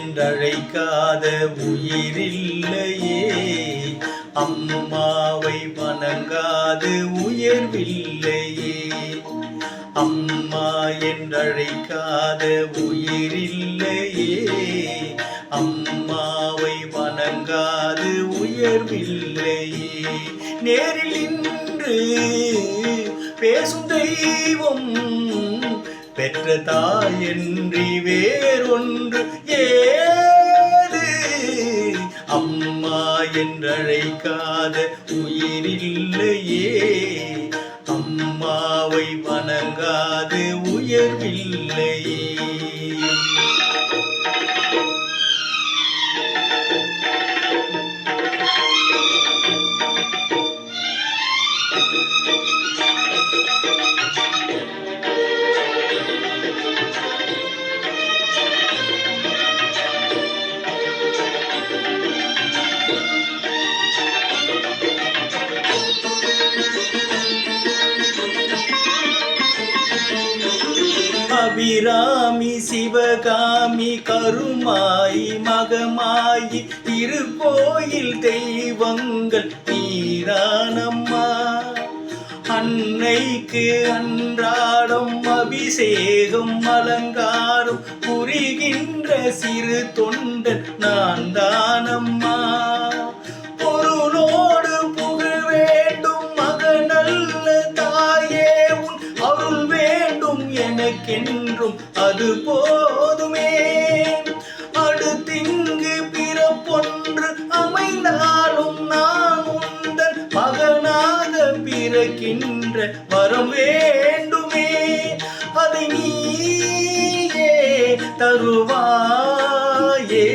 என்றழைக்காத உயிரில்லையே. அம்மாவை வணங்காது உயர்வில்லையே. அம்மா என்றழைக்காத உயிரில்லையே. அம்மாவை வணங்காது உயர்வில்லையே. நேரில் நின்று பேசும் தெய்வம் பெற்ற தாயன்றி வேறொன்று ஏது. அம்மா என்றழைக்காத உயிரில்லையே. அம்மாவை வணங்காது உயர்வில்லையே. அபிராமி சிவகாமி கருமாயி மகமாயி திருக்கோயில் தெய்வங்கள் நீதானம்மா. அன்னைக்கு அன்றாடம் அபிஷேகம் அலங்காரம் புரிகின்ற சிறு தொண்டன் நான் தானம்மா. பொருளோடு புகழ் வேண்டும் மகனல்ல தாயே உன் அருள் வேண்டும் எனக்கென்றும் அது போதுமே. அடுத்திங்கு பிறப்பொன்று அமைந்தாலும் நான் உந்தன் மகனாக பிறக்கின்ற வரம் வேண்டுமே. அதை நீயே தருவாயே.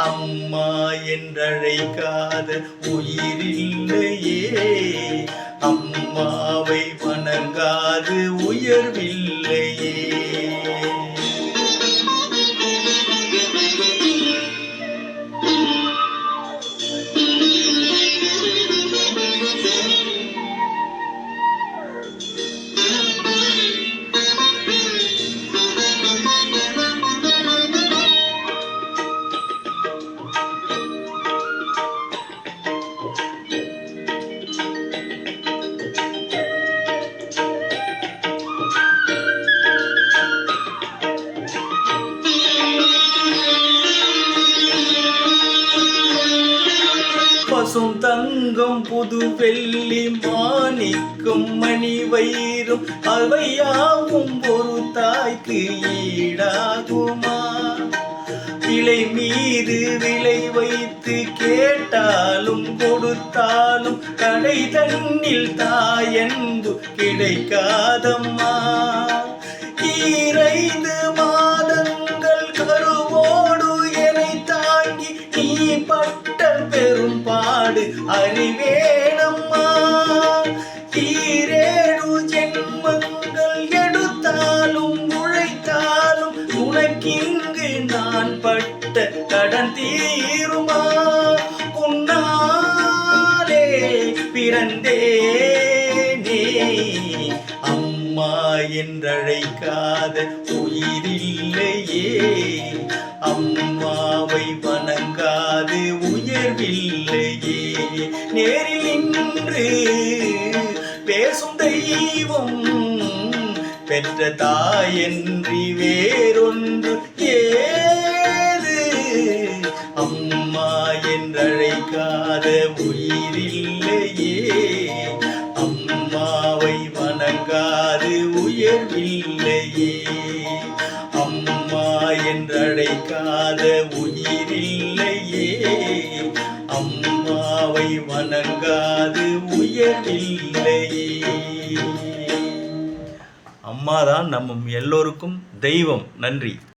அம்மா என்றழைக்காத உயிரில்லையே. அம்மாவை வணங்காது உயர்வில்லையே. பசும் தங்கம் புது வெள்ளி மாணிக்கும் மணி வயிறும் அவையாவும் ஒரு தாய்க்கு ஈடாகுமா. விலை மீது விலை வைத்து கேட்டாலும் கொடுத்தாலும் கடை தன்னில் தாயன்பு கிடைக்காதம்மா. 2 மாதங்கள் கருவோடு என்னை தாங்கி நீ பட்ட பெரும் பாடு அறிவேனம்மா. 7 ஜென்மங்கள் எடுத்தாலும் உழைத்தாலும் உனக்கிங்கு நான் பட்ட கடன் தீருமா. உன்னாலே பிறந்தேனே. அம்மா என்றழைக்காத உயிரில்லையே. அம்மாவை வணங்காது உயர்வில்லையே. நேரில் நின்று பேசும் தெய்வம் பெற்ற தாயன்றி வேறொன்று ஏது. அம்மா என்றழைக்காத உயிரில்லையே. அம்மாவை வணங்காது உயர்வில்லையே. அம்மா என்றழைக்காத உயிரில்லையே. அம்மாவை வணங்காது உயர்வில்லையே. அம்மாதான் நம்ம எல்லோருக்கும் தெய்வம். நன்றி.